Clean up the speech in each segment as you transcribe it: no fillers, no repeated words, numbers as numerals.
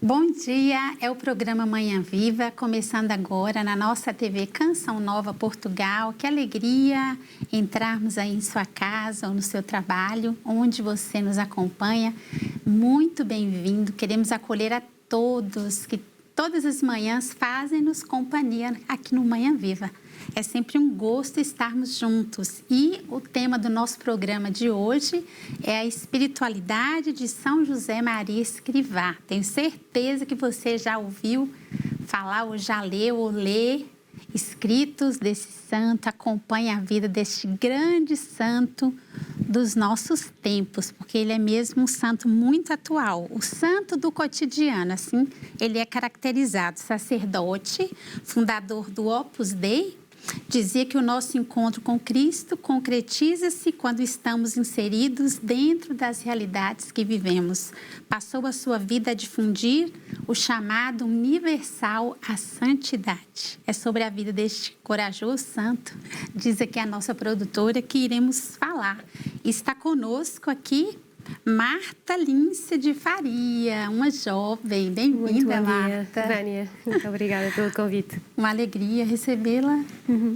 Bom dia, é o programa Manhã Viva, começando agora na nossa TV Canção Nova Portugal. Que alegria entrarmos aí em sua casa ou no seu trabalho, onde você nos acompanha. Muito bem-vindo, queremos acolher a todos que todas as manhãs fazem-nos companhia aqui no Manhã Viva. É sempre um gosto estarmos juntos. E o tema do nosso programa de hoje é a espiritualidade de São José Maria Escrivá. Tenho certeza que você já ouviu falar ou já leu ou lê escritos desse santo, acompanha a vida deste grande santo dos nossos tempos, porque ele é mesmo um santo muito atual, o santo do cotidiano, assim, ele é caracterizado, sacerdote, fundador do Opus Dei. Dizia que o nosso encontro com Cristo concretiza-se quando estamos inseridos dentro das realidades que vivemos. Passou a sua vida a difundir o chamado universal à santidade. É sobre a vida deste corajoso santo, diz aqui a nossa produtora, que iremos falar. Está conosco aqui Marta Lince de Faria, uma jovem. Bem-vinda, Marta. Vânia, muito obrigada pelo convite. Uma alegria recebê-la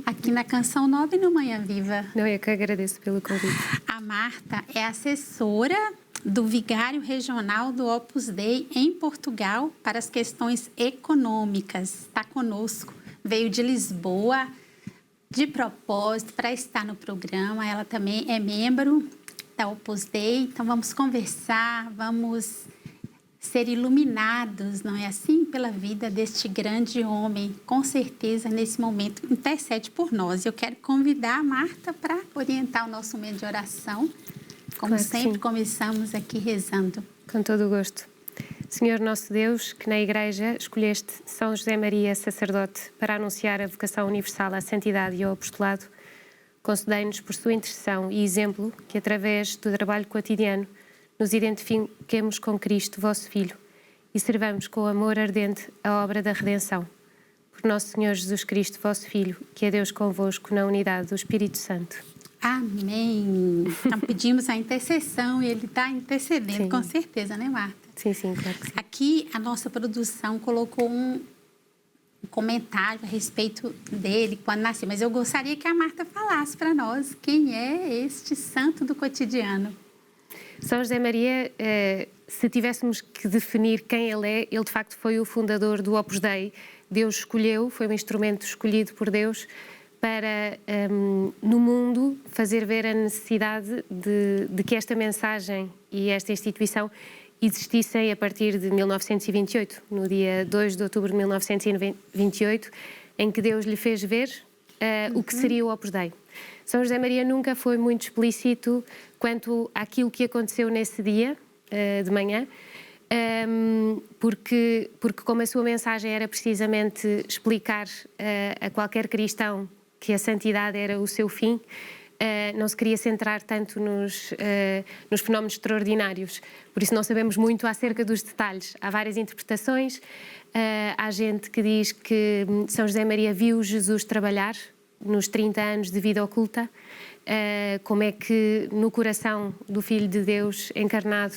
aqui na Canção Nova e no Manhã Viva. Não, eu que agradeço pelo convite. A Marta é assessora do Vigário Regional do Opus Dei em Portugal para as questões econômicas. Está conosco, veio de Lisboa de propósito para estar no programa. Ela também é membro da Opus Dei, então vamos conversar, vamos ser iluminados, não é assim? Pela vida deste grande homem, com certeza nesse momento intercede por nós. Eu quero convidar a Marta para orientar o nosso momento de oração, como claro sempre começamos aqui rezando. Com todo o gosto. Senhor nosso Deus, que na Igreja escolheste São José Maria, sacerdote, para anunciar a vocação universal à santidade e ao apostolado, concedei-nos por sua intercessão e exemplo que, através do trabalho cotidiano, nos identifiquemos com Cristo, vosso Filho, e servamos com amor ardente a obra da redenção. Por nosso Senhor Jesus Cristo, vosso Filho, que é Deus convosco na unidade do Espírito Santo. Amém. Então pedimos a intercessão e ele está intercedendo, Sim. com certeza, né, Marta? Sim, claro que sim. Aqui a nossa produção colocou um comentário a respeito dele quando nasceu, mas eu gostaria que a Marta falasse para nós quem é este santo do cotidiano. São José Maria, se tivéssemos que definir quem ele de facto foi o fundador do Opus Dei. Deus escolheu, foi um instrumento escolhido por Deus para, no mundo, fazer ver a necessidade de que esta mensagem e esta instituição existissem a partir de 1928, no dia 2 de outubro de 1928, em que Deus lhe fez ver o que seria o Opus Dei. São José Maria nunca foi muito explícito quanto àquilo que aconteceu nesse dia de manhã, porque como a sua mensagem era precisamente explicar a qualquer cristão que a santidade era o seu fim, não se queria centrar tanto nos fenómenos extraordinários. Por isso não sabemos muito acerca dos detalhes. Há várias interpretações. Há gente que diz que São José Maria viu Jesus trabalhar nos 30 anos de vida oculta, como é que no coração do Filho de Deus encarnado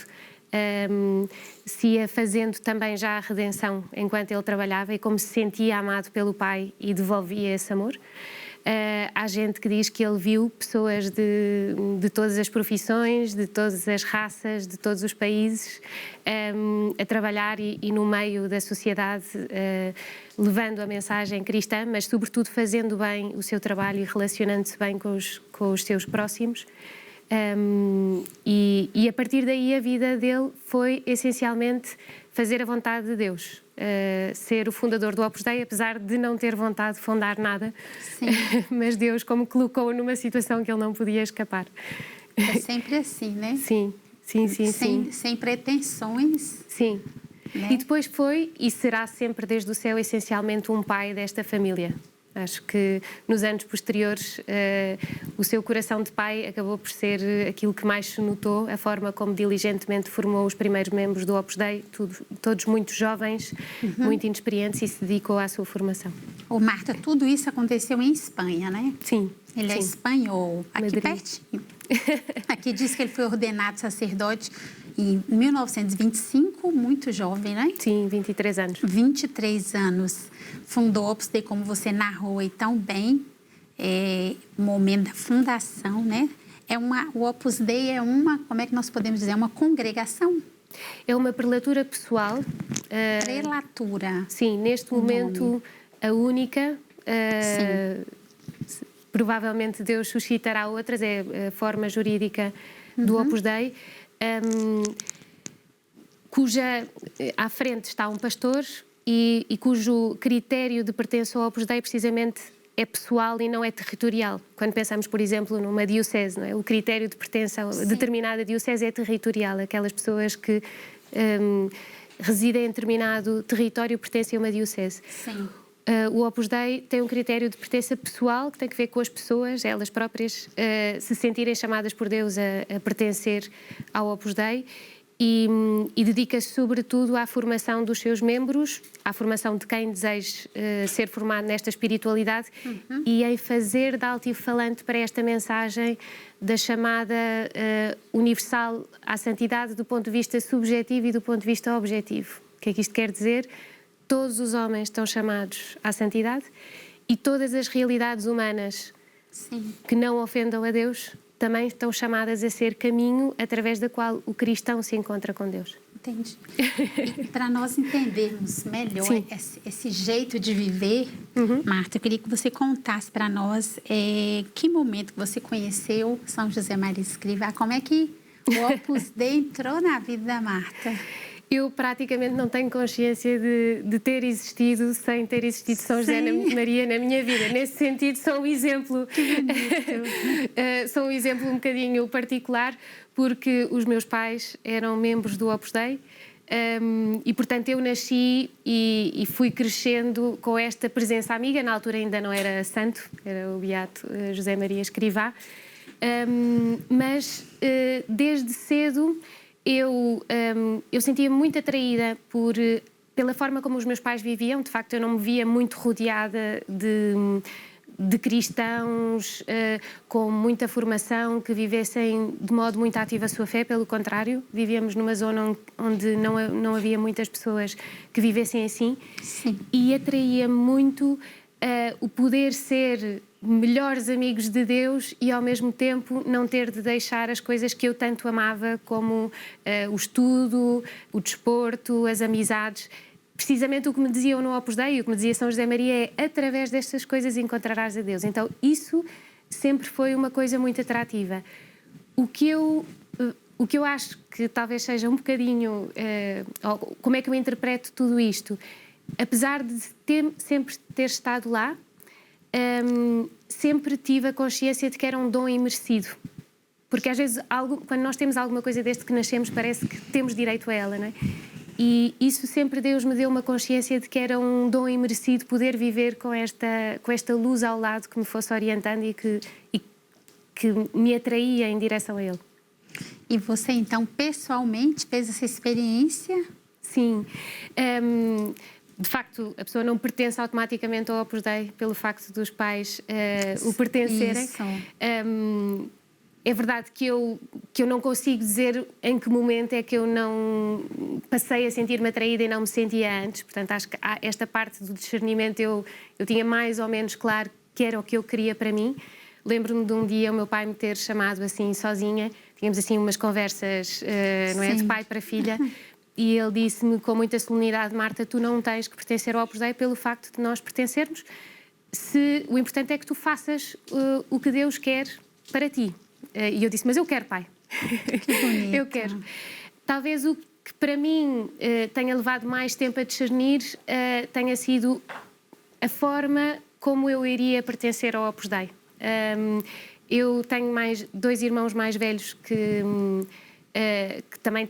se ia fazendo também já a redenção enquanto ele trabalhava e como se sentia amado pelo Pai e devolvia esse amor. Há gente que diz que ele viu pessoas de todas as profissões, de todas as raças, de todos os países, a trabalhar e no meio da sociedade, levando a mensagem cristã, mas sobretudo fazendo bem o seu trabalho e relacionando-se bem com os seus próximos. E a partir daí a vida dele foi essencialmente fazer a vontade de Deus. Ser o fundador do Opus Dei, apesar de não ter vontade de fundar nada, mas Deus como colocou numa situação que ele não podia escapar. É sempre assim, né? Sim. Sem pretensões. Sim. Né? E depois foi e será sempre desde o céu essencialmente um pai desta família. Acho que nos anos posteriores o seu coração de pai acabou por ser aquilo que mais se notou, a forma como diligentemente formou os primeiros membros do Opus Dei, todos muito jovens, muito inexperientes, e se dedicou à sua formação. Ô Marta, tudo isso aconteceu em Espanha, né? Sim. Ele é espanhol, aqui Madrid. pertinho. Aqui diz que ele foi ordenado sacerdote em 1925, muito jovem, né? Sim, 23 anos. 23 anos. Fundou o Opus Dei, como você narrou aí tão bem, momento da fundação, né? O Opus Dei é como é que nós podemos dizer, uma congregação? É uma prelatura pessoal. Prelatura. Sim, neste momento a única. Provavelmente Deus suscitará outras, é a forma jurídica do Opus Dei, cuja à frente está um pastor e cujo critério de pertença ao Opus Dei precisamente é pessoal e não é territorial. Quando pensamos, por exemplo, numa diocese, não é? O critério de pertença a determinada diocese é territorial. Aquelas pessoas que residem em determinado território pertencem a uma diocese. Sim. O Opus Dei tem um critério de pertença pessoal que tem que ver com as pessoas, elas próprias, se sentirem chamadas por Deus a pertencer ao Opus Dei e dedica-se sobretudo à formação dos seus membros, à formação de quem deseja ser formado nesta espiritualidade e em fazer de altifalante para esta mensagem da chamada universal à santidade do ponto de vista subjetivo e do ponto de vista objetivo. O que é que isto quer dizer? Todos os homens estão chamados à santidade e todas as realidades humanas que não ofendam a Deus também estão chamadas a ser caminho através da qual o cristão se encontra com Deus. Entendi. E para nós entendermos melhor esse jeito de viver, Marta, eu queria que você contasse para nós que momento que você conheceu São José Maria Escrivá, como é que o Opus Dei entrou na vida da Marta? Eu praticamente não tenho consciência de ter existido sem ter existido São José Maria na minha vida. Nesse sentido, são um exemplo, são um exemplo um bocadinho particular, porque os meus pais eram membros do Opus Dei e, portanto, eu nasci e fui crescendo com esta presença amiga. Na altura ainda não era santo, era o beato José Maria Escrivá, mas desde cedo eu sentia-me muito atraída pela forma como os meus pais viviam. De facto, eu não me via muito rodeada de cristãos com muita formação, que vivessem de modo muito ativo a sua fé. Pelo contrário, vivíamos numa zona onde não havia muitas pessoas que vivessem assim. Sim. E atraía-me muito o poder ser melhores amigos de Deus e ao mesmo tempo não ter de deixar as coisas que eu tanto amava, como o estudo, o desporto, as amizades. Precisamente o que me diziam no Opus Dei, o que me dizia São José Maria é: através destas coisas encontrarás a Deus. Então isso sempre foi uma coisa muito atrativa. O que eu acho que talvez seja um bocadinho como é que eu interpreto tudo isto, apesar de sempre ter estado lá, sempre tive a consciência de que era um dom imerecido. Porque às vezes, quando nós temos alguma coisa desde que nascemos, parece que temos direito a ela, não é? E isso sempre Deus me deu uma consciência de que era um dom imerecido poder viver com esta luz ao lado que me fosse orientando e que me atraía em direção a Ele. E você, então, pessoalmente fez essa experiência? Sim. De facto, a pessoa não pertence automaticamente ao Opus Dei pelo facto dos pais o pertencerem. Isso. É verdade que eu não consigo dizer em que momento é que eu não passei a sentir-me atraída e não me sentia antes. Portanto, acho que esta parte do discernimento eu tinha mais ou menos claro que era o que eu queria para mim. Lembro-me de um dia o meu pai me ter chamado assim sozinha. Tínhamos assim umas conversas, não é, de pai para filha. E ele disse-me com muita solenidade: Marta, tu não tens que pertencer ao Opus Dei pelo facto de nós pertencermos. O importante é que tu faças o que Deus quer para ti. E eu disse: mas eu quero, pai. Que bonito. Eu quero. Talvez o que para mim tenha levado mais tempo a discernir tenha sido a forma como eu iria pertencer ao Opus Dei. Eu tenho dois irmãos mais velhos que também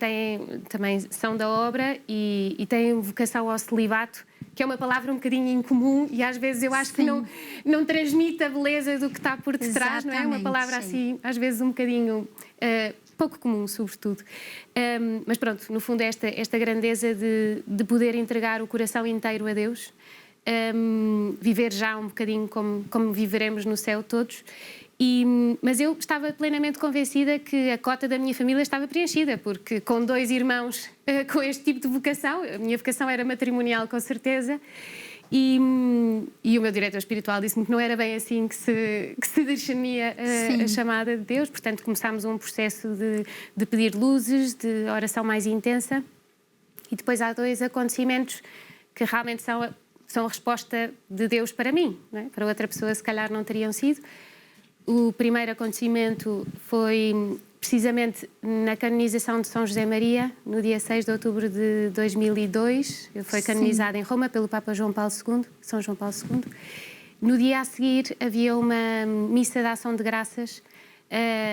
são da obra e têm vocação ao celibato, que é uma palavra um bocadinho incomum e às vezes eu acho que não transmite a beleza do que está por detrás. Exatamente, não é? Uma palavra assim, às vezes um bocadinho pouco comum, sobretudo. Mas pronto, no fundo esta grandeza de poder entregar o coração inteiro a Deus, viver já um bocadinho como viveremos no céu todos. Mas eu estava plenamente convencida que a cota da minha família estava preenchida, porque com 2 irmãos com este tipo de vocação, a minha vocação era matrimonial com certeza, e o meu diretor espiritual disse-me que não era bem assim que se discernia a chamada de Deus. Portanto, começámos um processo de pedir luzes, de oração mais intensa, e depois há 2 acontecimentos que realmente são a resposta de Deus para mim, não é? Para outra pessoa se calhar não teriam sido. O primeiro acontecimento foi precisamente na canonização de São José Maria, no dia 6 de outubro de 2002. Ele foi canonizado em Roma pelo Papa João Paulo II, São João Paulo II. No dia a seguir havia uma missa de ação de graças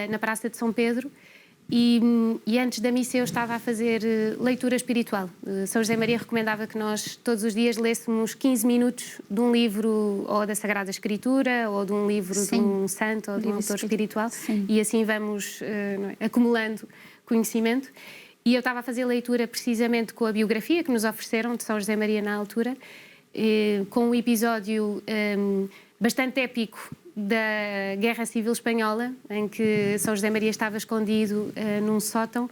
na Praça de São Pedro, e antes da missa eu estava a fazer leitura espiritual. São José Maria recomendava que nós todos os dias lêssemos 15 minutos de um livro ou da Sagrada Escritura ou de um livro de um santo ou de um autor espiritual, e assim vamos acumulando conhecimento. E eu estava a fazer leitura precisamente com a biografia que nos ofereceram de São José Maria na altura, com um episódio bastante épico da Guerra Civil Espanhola, em que São José Maria estava escondido num sótão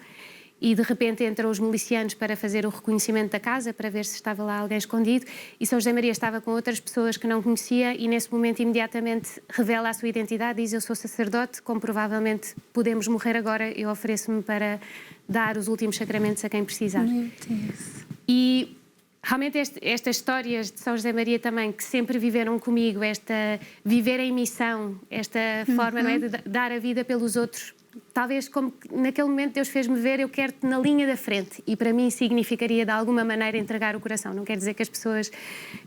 e de repente entram os milicianos para fazer o reconhecimento da casa, para ver se estava lá alguém escondido, e São José Maria estava com outras pessoas que não conhecia, e nesse momento imediatamente revela a sua identidade, diz: eu sou sacerdote, como provavelmente podemos morrer agora, eu ofereço-me para dar os últimos sacramentos a quem precisar. Meu Deus. E realmente estas histórias de São José Maria também, que sempre viveram comigo, esta viver em missão, esta forma, não é, de dar a vida pelos outros. Talvez como naquele momento Deus fez-me ver, eu quero-te na linha da frente, e para mim significaria de alguma maneira entregar o coração. Não quer dizer que as pessoas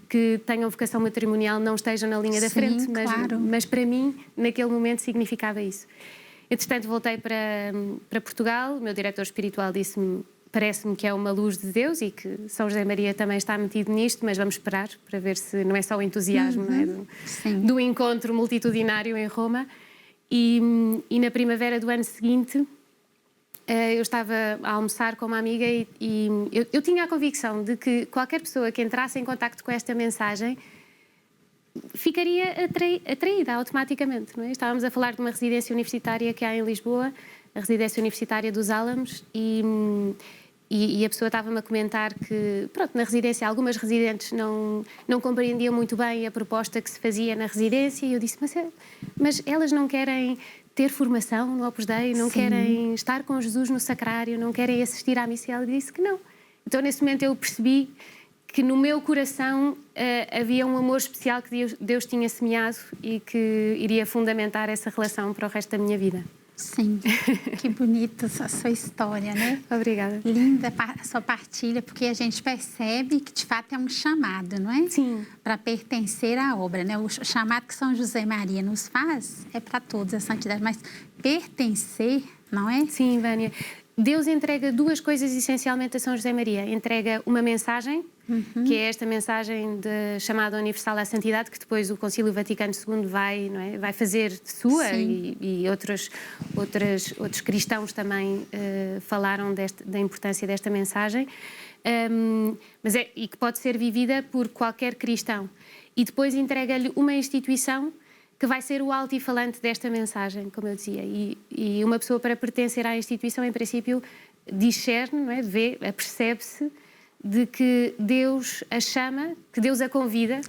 que tenham vocação matrimonial não estejam na linha da frente, mas para mim naquele momento significava isso. Entretanto voltei para Portugal, o meu diretor espiritual disse-me: parece-me que é uma luz de Deus e que São José Maria também está metido nisto, mas vamos esperar para ver se não é só o entusiasmo, não é, do encontro multitudinário em Roma. E na primavera do ano seguinte eu estava a almoçar com uma amiga e eu tinha a convicção de que qualquer pessoa que entrasse em contacto com esta mensagem ficaria atraída automaticamente, não é? Estávamos a falar de uma residência universitária que há em Lisboa, a residência universitária dos Álamos, e a pessoa estava-me a comentar que, pronto, na residência algumas residentes não compreendiam muito bem a proposta que se fazia na residência, e eu disse: mas elas não querem ter formação no Opus Dei, não querem estar com Jesus no sacrário, não querem assistir à missa? E ela disse que não. Então nesse momento eu percebi que no meu coração havia um amor especial que Deus tinha semeado e que iria fundamentar essa relação para o resto da minha vida. Sim, que bonita a sua história, né? Obrigada. Linda a sua partilha, porque a gente percebe que de fato é um chamado, não é? Sim. Para pertencer à obra, né? O chamado que São José Maria nos faz é para todos, a santidade, mas pertencer, não é? Sim, Vânia. Deus entrega 2 coisas essencialmente a São José Maria. Entrega uma mensagem, que é esta mensagem de chamada universal à santidade, que depois o Concílio Vaticano II vai fazer sua, e outros cristãos também falaram da importância desta mensagem, e que pode ser vivida por qualquer cristão. E depois entrega-lhe uma instituição que vai ser o altifalante desta mensagem, como eu dizia. E uma pessoa, para pertencer à instituição, em princípio, discerne, não é? Vê, apercebe-se de que Deus a chama, que Deus a convida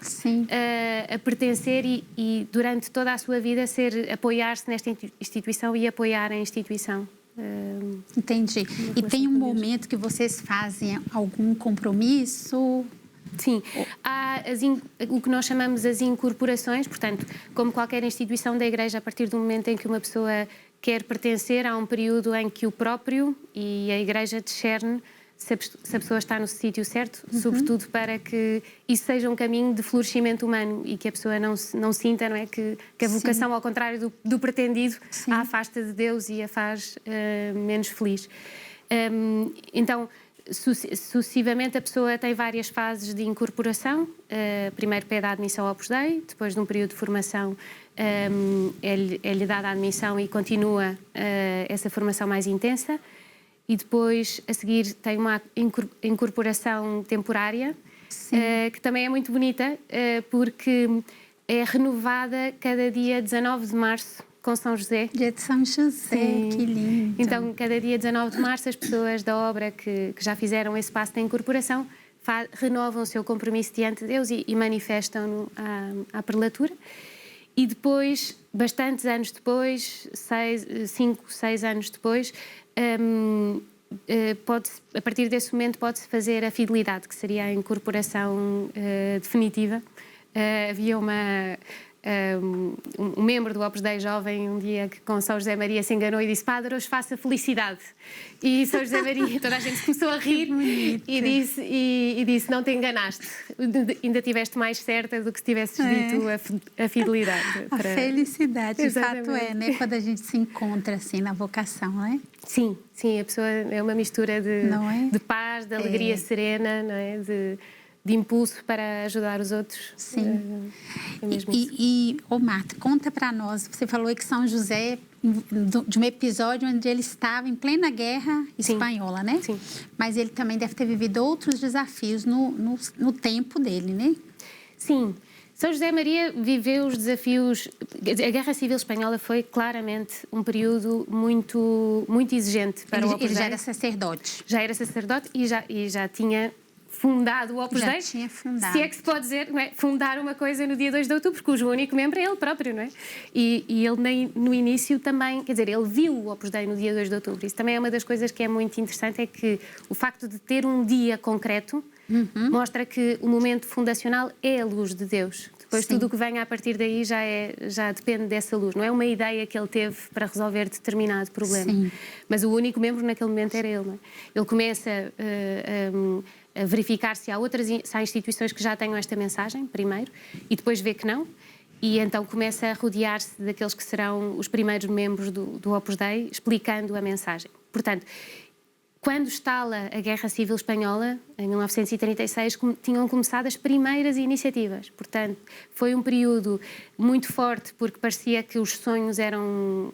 a pertencer e durante toda a sua vida apoiar-se nesta instituição e apoiar a instituição. Entendi. E tem um momento que vocês fazem algum compromisso? Sim, há o que nós chamamos as incorporações, portanto, como qualquer instituição da Igreja, a partir do momento em que uma pessoa quer pertencer, há um período em que o próprio e a Igreja discerne se a pessoa está no sítio certo, sobretudo para que isso seja um caminho de florescimento humano e que a pessoa não sinta, não é, que a vocação, ao contrário do pretendido, a afasta de Deus e a faz menos feliz. Então, sucessivamente a pessoa tem várias fases de incorporação. Primeiro pede a admissão ao Opus Dei, depois de um período de formação é-lhe dada a admissão e continua essa formação mais intensa, e depois a seguir tem uma incorporação temporária, que também é muito bonita, porque é renovada cada dia 19 de março, com São José. Dia de São José, Sim. Que lindo. Então, cada dia 19 de março, as pessoas da obra que já fizeram esse passo da incorporação renovam o seu compromisso diante de Deus e manifestam-no à prelatura. E depois, bastantes anos depois, 5, 6 anos depois, a partir desse momento pode-se fazer a fidelidade, que seria a incorporação definitiva. Havia um membro do Opus Dei jovem, um dia que com São José Maria se enganou e disse: Padre, hoje faça felicidade. E São José Maria, toda a gente começou a rir e disse: não te enganaste, ainda estiveste mais certa do que se tivesses dito a fidelidade. A felicidade, Exatamente. de fato né? Quando a gente se encontra assim na vocação, né? Sim, a pessoa é uma mistura de paz, de alegria serena, não é? De impulso para ajudar os outros. Sim. É mesmo e Marta, conta para nós, você falou que São José, de um episódio onde ele estava em plena guerra espanhola, né? Sim. Mas ele também deve ter vivido outros desafios no tempo dele, né? Sim. São José Maria viveu os desafios... A Guerra Civil Espanhola foi claramente um período muito exigente para o Opus Dei. Ele já era sacerdote. Já era sacerdote e já tinha fundado o Opus Dei. Já tinha fundado. Se é que se pode dizer, não é? Fundar uma coisa no dia 2 de outubro, cujo único membro é ele próprio, não é? E ele no início também, quer dizer, ele viu o Opus Dei no dia 2 de outubro. Isso também é uma das coisas que é muito interessante, é que o facto de ter um dia concreto mostra que o momento fundacional é a luz de Deus. Depois tudo o que venha a partir daí já depende dessa luz. Não é uma ideia que ele teve para resolver determinado problema. Sim. Mas o único membro naquele momento era ele. Não é? Ele começa a verificar se há instituições que já tenham esta mensagem, primeiro, e depois vê que não. E então começa a rodear-se daqueles que serão os primeiros membros do Opus Dei, explicando a mensagem. Portanto, quando estala a Guerra Civil Espanhola, em 1936, tinham começado as primeiras iniciativas. Portanto, foi um período muito forte, porque parecia que os sonhos iam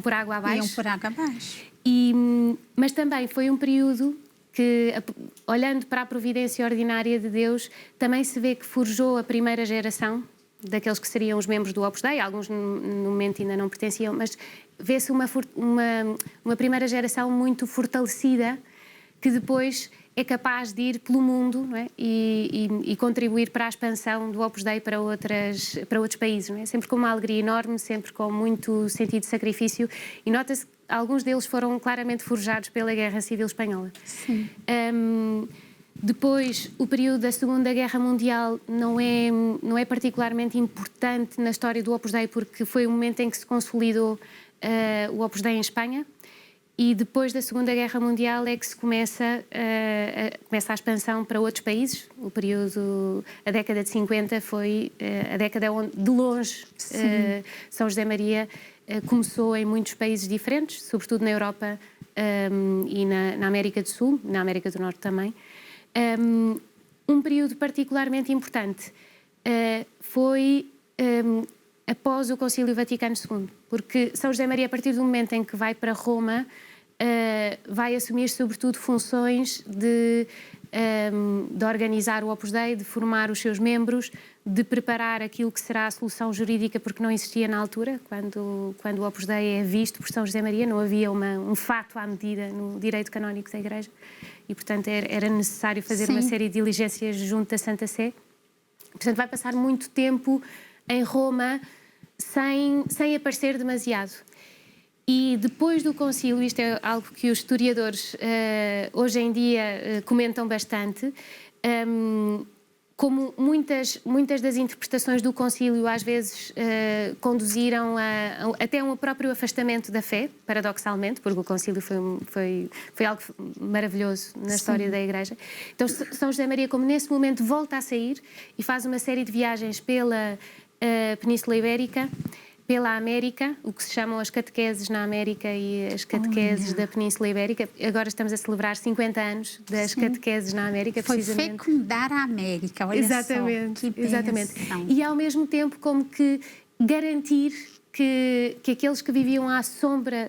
por água abaixo. Iam por água abaixo. Mas também foi um período que, olhando para a providência ordinária de Deus, também se vê que forjou a primeira geração daqueles que seriam os membros do Opus Dei. Alguns no momento ainda não pertenciam, mas vê-se uma primeira geração muito fortalecida, que depois é capaz de ir pelo mundo, não é? e contribuir para a expansão do Opus Dei para outros países. Não é? Sempre com uma alegria enorme, sempre com muito sentido de sacrifício, e nota-se que alguns deles foram claramente forjados pela Guerra Civil Espanhola. Sim. Depois, o período da Segunda Guerra Mundial não é particularmente importante na história do Opus Dei, porque foi o momento em que se consolidou o Opus Dei em Espanha, e depois da Segunda Guerra Mundial é que se começa a expansão para outros países. A década de 50 foi a década onde, de longe, São José Maria começou em muitos países diferentes, sobretudo na Europa e na América do Sul, na América do Norte também. Um período particularmente importante foi após o Concílio Vaticano II, porque São José Maria, a partir do momento em que vai para Roma, vai assumir sobretudo funções de organizar o Opus Dei, de formar os seus membros, de preparar aquilo que será a solução jurídica, porque não existia na altura, quando o Opus Dei é visto por São José Maria, não havia um fato à medida no direito canónico da Igreja, e portanto era necessário fazer uma série de diligências junto da Santa Sé. Portanto, vai passar muito tempo em Roma sem aparecer demasiado. E depois do concílio, isto é algo que os historiadores hoje em dia comentam bastante, como muitas das interpretações do concílio às vezes conduziram até um próprio afastamento da fé, paradoxalmente, porque o concílio foi algo maravilhoso na história da Igreja. Então São José Maria, como nesse momento volta a sair e faz uma série de viagens pela Península Ibérica, pela América, o que se chamam as catequeses na América e as catequeses da Península Ibérica. Agora estamos a celebrar 50 anos das catequeses na América, precisamente. Foi fecundar a América, olha exatamente, só. Que exatamente. E ao mesmo tempo como que garantir que aqueles que viviam à sombra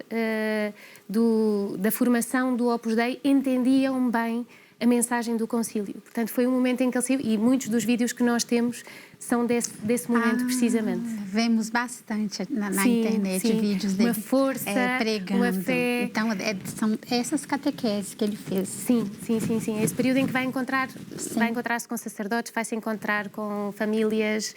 da formação do Opus Dei entendiam bem a mensagem do concílio. Portanto, foi um momento em que ele saiu, e muitos dos vídeos que nós temos são desse momento precisamente. Vemos bastante na Sim, internet sim. vídeos dele Uma força, pregando. uma fé. Então, são essas catequeses que ele fez. Sim. Esse período em que vai encontrar-se com sacerdotes, vai se encontrar com famílias,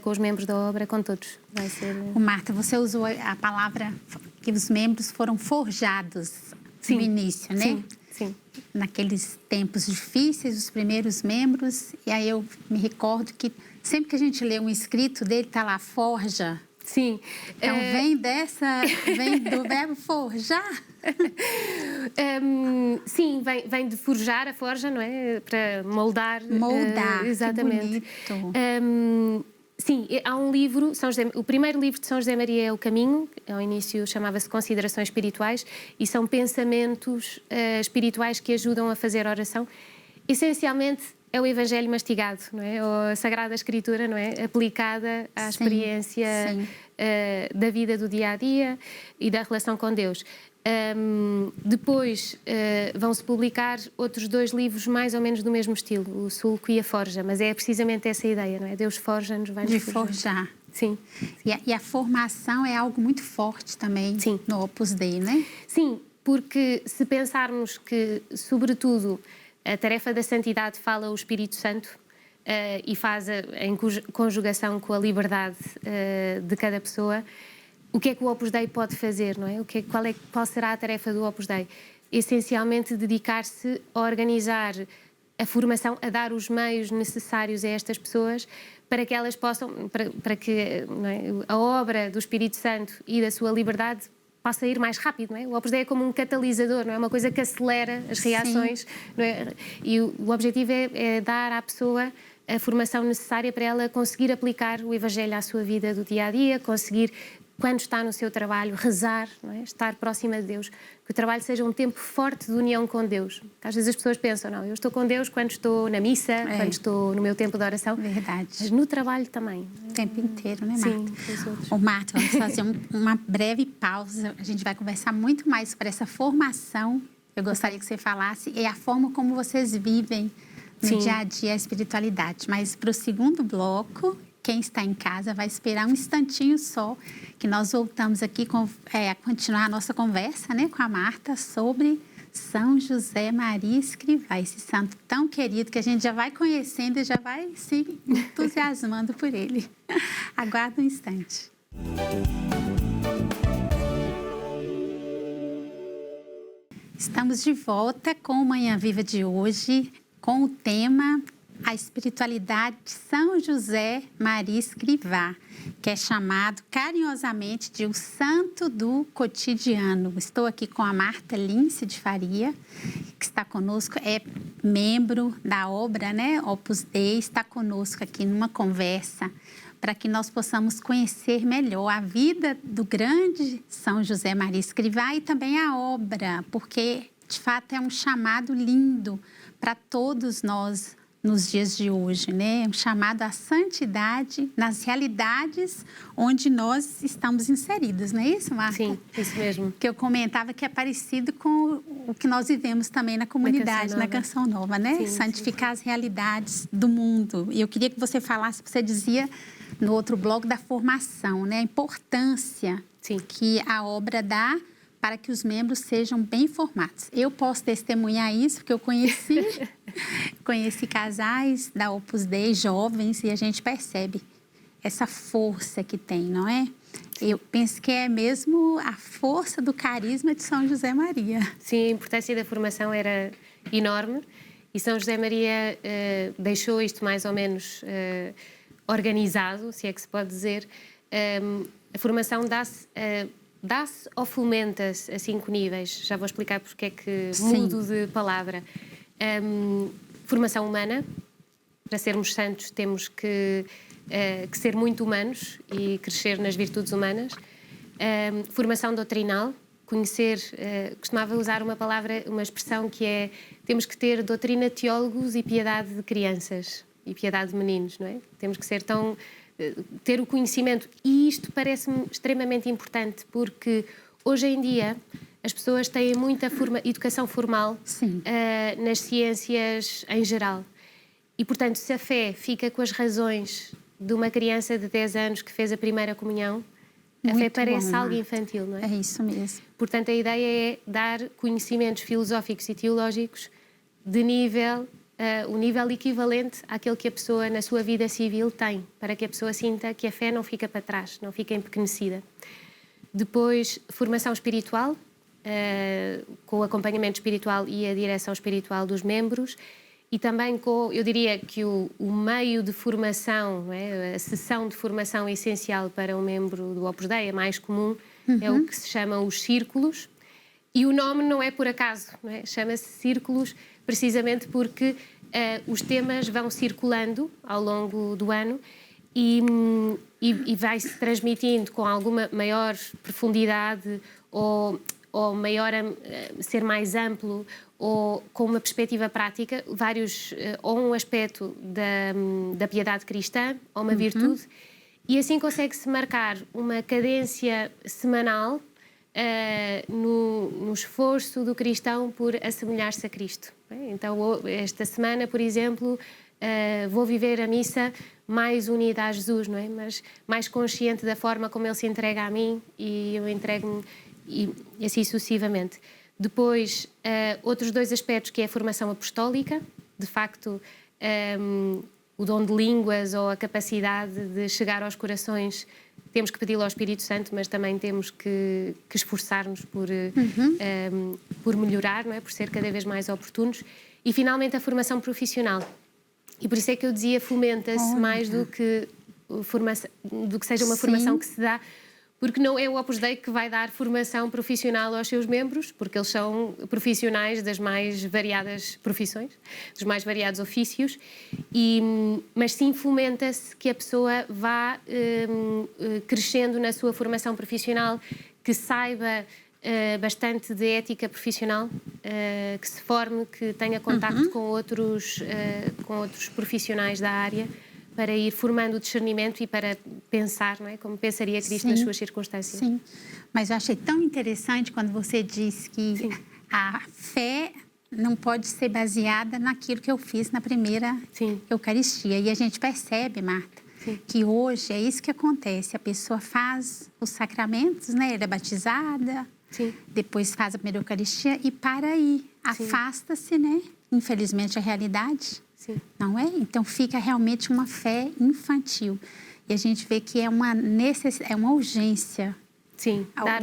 com os membros da obra, com todos. Vai ser... Marta, você usou a palavra que os membros foram forjados no início, né? Sim. Naqueles tempos difíceis, os primeiros membros, e aí eu me recordo que sempre que a gente lê um escrito dele, está lá, forja. Sim. Então, vem do verbo forjar? Sim, vem de forjar, a forja, não é? Para moldar. Moldar, exatamente. Que bonito. Sim, há um livro, o primeiro livro de São José Maria é O Caminho, ao início chamava-se Considerações Espirituais, e são pensamentos espirituais que ajudam a fazer oração. Essencialmente é o Evangelho mastigado, não é? Ou a Sagrada Escritura, não é? Aplicada à experiência da vida do dia-a-dia e da relação com Deus. Depois vão-se publicar outros 2 livros mais ou menos do mesmo estilo, o Sulco e a Forja, mas é precisamente essa ideia, não é? Deus forja-nos, vai-nos forjar. Sim. E a formação é algo muito forte também no Opus Dei, né? Sim, porque se pensarmos que, sobretudo, a tarefa da santidade fala o Espírito Santo e faz em conjugação com a liberdade de cada pessoa, o que é que o Opus Dei pode fazer, não é? Qual será a tarefa do Opus Dei? Essencialmente dedicar-se a organizar a formação, a dar os meios necessários a estas pessoas para que elas possam, para que não é, a obra do Espírito Santo e da sua liberdade possa ir mais rápido, não é? O Opus Dei é como um catalisador, não é? Uma coisa que acelera as reações, não é? E o objetivo é dar à pessoa a formação necessária para ela conseguir aplicar o Evangelho à sua vida do dia-a-dia, conseguir, quando está no seu trabalho, rezar, não é? Estar próxima de Deus, que o trabalho seja um tempo forte de união com Deus. Às vezes as pessoas pensam, não, eu estou com Deus quando estou na missa, quando estou no meu tempo de oração. Verdade. Mas no trabalho também. O tempo inteiro, né, Marta? Sim, com os outros. Marta, vamos fazer uma breve pausa. A gente vai conversar muito mais sobre essa formação. Eu gostaria que você falasse e a forma como vocês vivem no dia a dia a espiritualidade. Mas para o segundo bloco, quem está em casa vai esperar um instantinho só, que nós voltamos aqui a continuar a nossa conversa, né, com a Marta sobre São José Maria Escrivá, esse santo tão querido que a gente já vai conhecendo e já vai se entusiasmando por ele. Aguarda um instante. Estamos de volta com o Manhã Viva de hoje, com o tema a espiritualidade de São José Maria Escrivá, que é chamado carinhosamente de o santo do cotidiano. Estou aqui com a Marta Lince de Faria, que está conosco, é membro da obra, né, Opus Dei, está conosco aqui numa conversa para que nós possamos conhecer melhor a vida do grande São José Maria Escrivá e também a obra, porque, de fato, é um chamado lindo para todos nós nos dias de hoje, né? Um chamado à santidade nas realidades onde nós estamos inseridos, não é isso, Marta? Sim, isso mesmo. Que eu comentava que é parecido com o que nós vivemos também na comunidade, na Canção Nova, né? Sim, santificar as realidades do mundo. E eu queria que você falasse, você dizia no outro bloco da formação, né? A importância que a obra dá para que os membros sejam bem formados. Eu posso testemunhar isso, porque eu conheci casais da Opus Dei, jovens, e a gente percebe essa força que tem, não é? Eu penso que é mesmo a força do carisma de São José Maria. Sim, a importância da formação era enorme e São José Maria deixou isto mais ou menos organizado, se é que se pode dizer. A formação dá-se ou fomenta-se a 5 níveis. Já vou explicar porque é que mudo de palavra. Formação humana. Para sermos santos temos que ser muito humanos e crescer nas virtudes humanas. Formação doutrinal. Conhecer, costumava usar uma expressão que é: temos que ter doutrina de teólogos e piedade de crianças e piedade de meninos, não é? Temos que ser ter o conhecimento, e isto parece-me extremamente importante, porque hoje em dia as pessoas têm muita educação formal nas ciências em geral. E, portanto, se a fé fica com as razões de uma criança de 10 anos que fez a primeira comunhão, a fé parece algo infantil, não é? É isso mesmo. Portanto, a ideia é dar conhecimentos filosóficos e teológicos de nível, o nível equivalente àquele que a pessoa na sua vida civil tem, para que a pessoa sinta que a fé não fica para trás, não fica empequenecida. Depois, formação espiritual, com o acompanhamento espiritual e a direção espiritual dos membros, e também com, eu diria que o meio de formação, não é? A sessão de formação essencial para um membro do Opus Dei, a mais comum, é o que se chama os círculos. E o nome não é por acaso, não é? Chama-se círculos precisamente porque os temas vão circulando ao longo do ano e vai-se transmitindo com alguma maior profundidade ou maior, ser mais amplo, ou com uma perspectiva prática, ou um aspecto da piedade cristã, ou uma virtude, e assim consegue-se marcar uma cadência semanal no esforço do cristão por assemelhar-se a Cristo. Então, esta semana, por exemplo, vou viver a missa mais unida a Jesus, não é? Mas mais consciente da forma como Ele se entrega a mim e eu entrego-me, e assim sucessivamente. Depois, outros dois aspectos, que é a formação apostólica, de facto, o dom de línguas ou a capacidade de chegar aos corações, temos que pedi-lo ao Espírito Santo, mas também temos que esforçar-nos por melhorar, não é? Por ser cada vez mais oportunos. E, finalmente, a formação profissional. E por isso é que eu dizia, fomenta-se mais do que seja uma formação que se dá, porque não é o Opus Dei que vai dar formação profissional aos seus membros, porque eles são profissionais das mais variadas profissões, dos mais variados ofícios, mas sim fomenta-se que a pessoa vá crescendo na sua formação profissional, que saiba bastante de ética profissional, que se forme, que tenha contacto com outros profissionais da área, para ir formando o discernimento e para pensar, não é? Como pensaria Cristo nas suas circunstâncias. Sim, mas eu achei tão interessante quando você disse que a fé não pode ser baseada naquilo que eu fiz na primeira Eucaristia. E a gente percebe, Marta, que hoje é isso que acontece. A pessoa faz os sacramentos, né? Ela é batizada, depois faz a primeira Eucaristia e para aí. Afasta-se, né? Infelizmente, a realidade. Não é? Então, fica realmente uma fé infantil. E a gente vê que é uma urgência.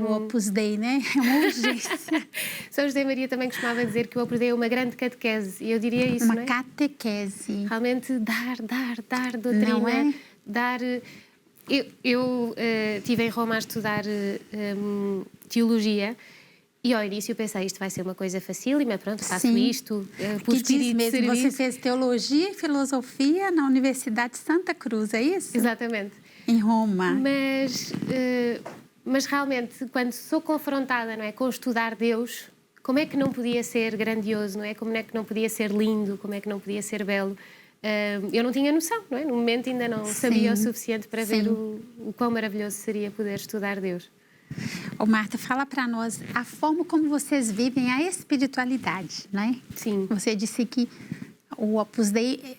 O Opus Dei, né? É uma urgência. São José Maria também costumava dizer que o Opus Dei é uma grande catequese. E eu diria isso, uma não é? catequese. Realmente dar doutrina. Não é? Dar... Eu estive em Roma a estudar teologia. E ao início pensei, isto vai ser uma coisa facílima, pronto, faço isto por espírito de serviço. Você fez teologia e filosofia na Universidade de Santa Cruz, é isso? Exatamente. Em Roma. Mas realmente, quando sou confrontada, não é, com estudar Deus, como é que não podia ser grandioso, não é? Como é que não podia ser lindo, como é que não podia ser belo? Eu não tinha noção, não é? No momento ainda não sabia o suficiente para ver o quão maravilhoso seria poder estudar Deus. Ô Marta, fala para nós a forma como vocês vivem a espiritualidade, né? Sim. Você disse que o Opus Dei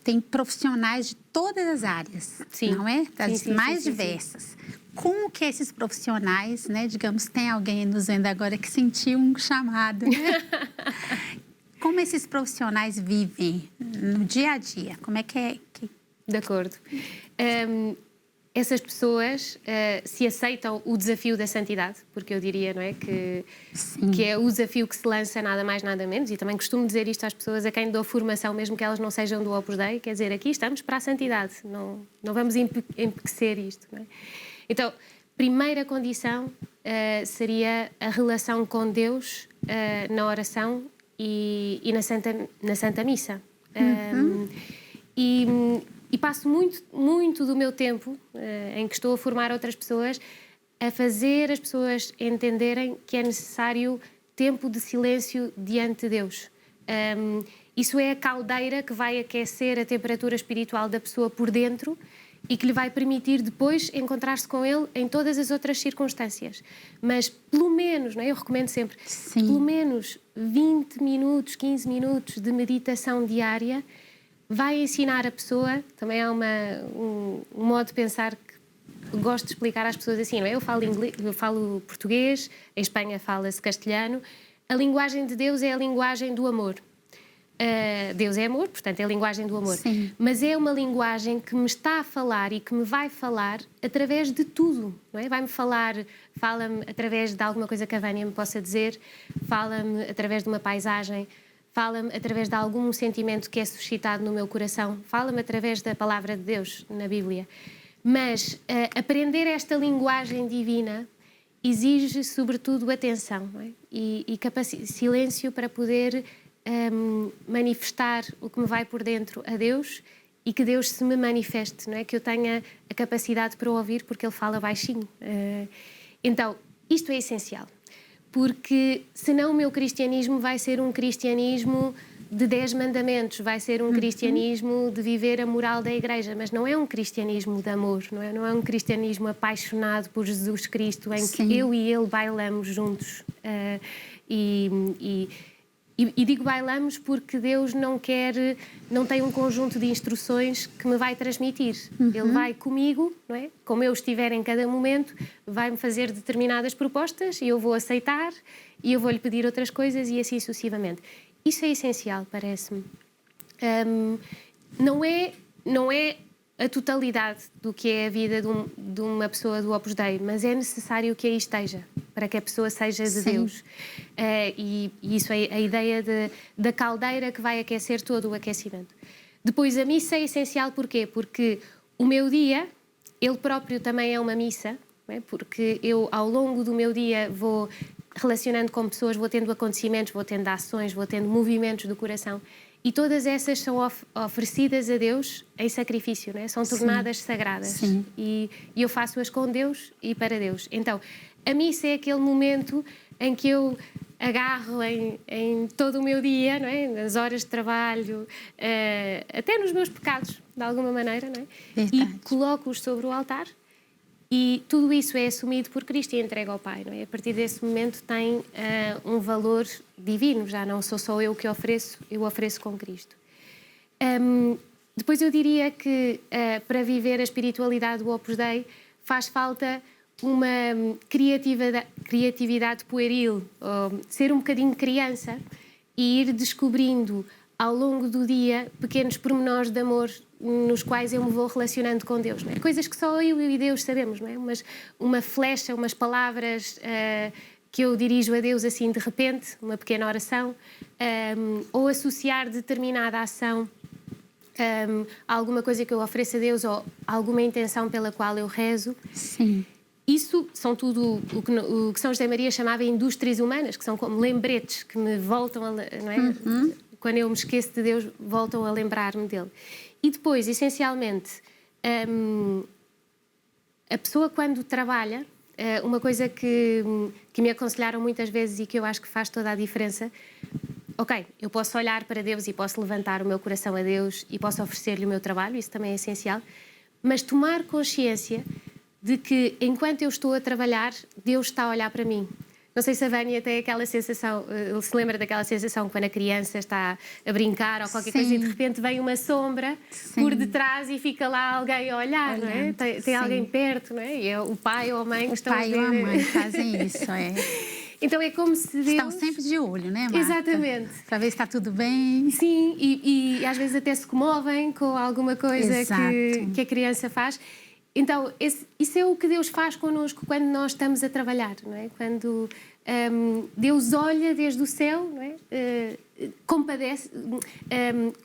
tem profissionais de todas as áreas, não é? Das mais diversas. Como que esses profissionais, né? Digamos, tem alguém nos vendo agora que sentiu um chamado, né? Como esses profissionais vivem no dia a dia? Como é que é? De acordo. Essas pessoas se aceitam o desafio da santidade, porque eu diria, não é, que é o desafio que se lança nada mais, nada menos, e também costumo dizer isto às pessoas a quem dou formação, mesmo que elas não sejam do Opus Dei, quer dizer, aqui estamos para a santidade, não vamos empequecer isto, não é? Então, primeira condição seria a relação com Deus na oração e na Santa Missa. E passo muito do meu tempo, em que estou a formar outras pessoas, a fazer as pessoas entenderem que é necessário tempo de silêncio diante de Deus. Isso é a caldeira que vai aquecer a temperatura espiritual da pessoa por dentro e que lhe vai permitir depois encontrar-se com Ele em todas as outras circunstâncias. Mas pelo menos, não é? Eu recomendo sempre, Sim. pelo menos 20 minutos, 15 minutos de meditação diária vai ensinar a pessoa, também há um modo de pensar que gosto de explicar às pessoas assim, não é? Eu falo português, em Espanha fala-se castelhano, a linguagem de Deus é a linguagem do amor. Deus é amor, portanto é a linguagem do amor. Sim. Mas é uma linguagem que me está a falar e que me vai falar através de tudo, não é? Vai-me falar, fala-me através de alguma coisa que a Vânia me possa dizer, fala-me através de uma paisagem, fala-me através de algum sentimento que é suscitado no meu coração, fala-me através da palavra de Deus na Bíblia. Mas aprender esta linguagem divina exige sobretudo atenção, não é? E silêncio para poder manifestar o que me vai por dentro a Deus e que Deus se me manifeste, não é? Que eu tenha a capacidade para o ouvir porque Ele fala baixinho. Então, isto é essencial, porque senão o meu cristianismo vai ser um cristianismo de 10 mandamentos, vai ser um cristianismo de viver a moral da Igreja, mas não é um cristianismo de amor, não é um cristianismo apaixonado por Jesus Cristo, em Sim. que eu e Ele bailamos juntos. E digo bailamos porque Deus não tem um conjunto de instruções que me vai transmitir. Ele vai comigo, não é? Como eu estiver em cada momento, vai-me fazer determinadas propostas e eu vou aceitar e eu vou-lhe pedir outras coisas e assim sucessivamente. Isso é essencial, parece-me. Não é a totalidade do que é a vida de uma pessoa do Opus Dei, mas é necessário que aí esteja, para que a pessoa seja de Sim. Deus. E isso é a ideia da caldeira que vai aquecer todo o aquecimento. Depois, a missa é essencial porquê? Porque o meu dia, ele próprio também é uma missa, não é? Porque eu, ao longo do meu dia, vou relacionando com pessoas, vou tendo acontecimentos, vou tendo ações, vou tendo movimentos do coração. E todas essas são oferecidas a Deus em sacrifício, não é? São tornadas sagradas. Sim. E eu faço-as com Deus e para Deus. Então, a missa é aquele momento em que eu agarro em todo o meu dia, não é? Nas horas de trabalho, até nos meus pecados, de alguma maneira, não é? Verdade. E coloco-os sobre o altar. E tudo isso é assumido por Cristo e entregue ao Pai, não é? A partir desse momento tem um valor divino, já não sou só eu que ofereço, eu ofereço com Cristo. Depois eu diria que para viver a espiritualidade do Opus Dei faz falta uma criatividade pueril, ser um bocadinho criança e ir descobrindo ao longo do dia pequenos pormenores de amor nos quais eu me vou relacionando com Deus, não é? Coisas que só eu e Deus sabemos, não é? Uma flecha, umas palavras que eu dirijo a Deus assim de repente, uma pequena oração, ou associar determinada ação a alguma coisa que eu ofereço a Deus ou alguma intenção pela qual eu rezo. Sim. Isso são tudo o que São José Maria chamava indústrias humanas, que são como lembretes que me voltam a, não é? Quando eu me esqueço de Deus, voltam a lembrar-me dele. E depois, essencialmente, a pessoa quando trabalha, uma coisa que me aconselharam muitas vezes e que eu acho que faz toda a diferença, ok, eu posso olhar para Deus e posso levantar o meu coração a Deus e posso oferecer-lhe o meu trabalho, isso também é essencial, mas tomar consciência de que enquanto eu estou a trabalhar, Deus está a olhar para mim. Não sei se a Vânia tem aquela sensação, se lembra daquela sensação quando a criança está a brincar ou qualquer coisa e de repente vem uma sombra por detrás e fica lá alguém a olhar, não é? Tem alguém perto, não é? E é o pai ou a mãe que estão a ver. O pai ou a mãe fazem isso, é. Então é como se Deus... Estão sempre de olho, né, Marta? Exatamente. Para ver se está tudo bem. Sim, e às vezes até se comovem com alguma coisa que a criança faz. Então, isso é o que Deus faz connosco quando nós estamos a trabalhar, não é? Quando Deus olha desde o céu, não é? Compadece,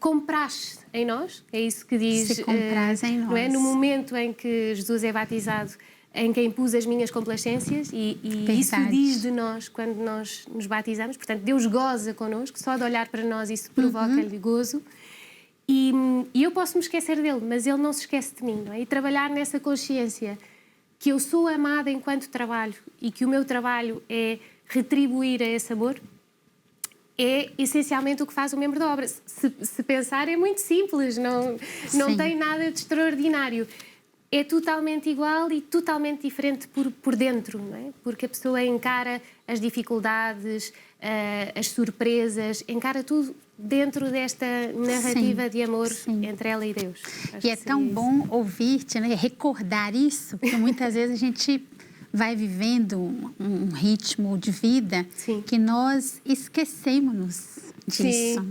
compraz em nós, é isso que diz. Se compraz em nós. Não é? No momento em que Jesus é batizado, em quem pus as minhas complacências, e isso diz de nós quando nós nos batizamos. Portanto, Deus goza connosco, só de olhar para nós isso provoca-lhe gozo. E eu posso me esquecer dele, mas ele não se esquece de mim, não é? E trabalhar nessa consciência que eu sou amada enquanto trabalho e que o meu trabalho é retribuir a esse amor, é essencialmente o que faz o membro da obra. Se pensar, é muito simples, não tem nada de extraordinário. é totalmente igual e totalmente diferente por dentro, não é? Porque a pessoa encara as dificuldades, as surpresas, encara tudo dentro desta narrativa de amor entre ela e Deus. E é tão bom ouvir-te, né? Recordar isso, porque muitas vezes a gente vai vivendo um ritmo de vida que nós esquecemos disso.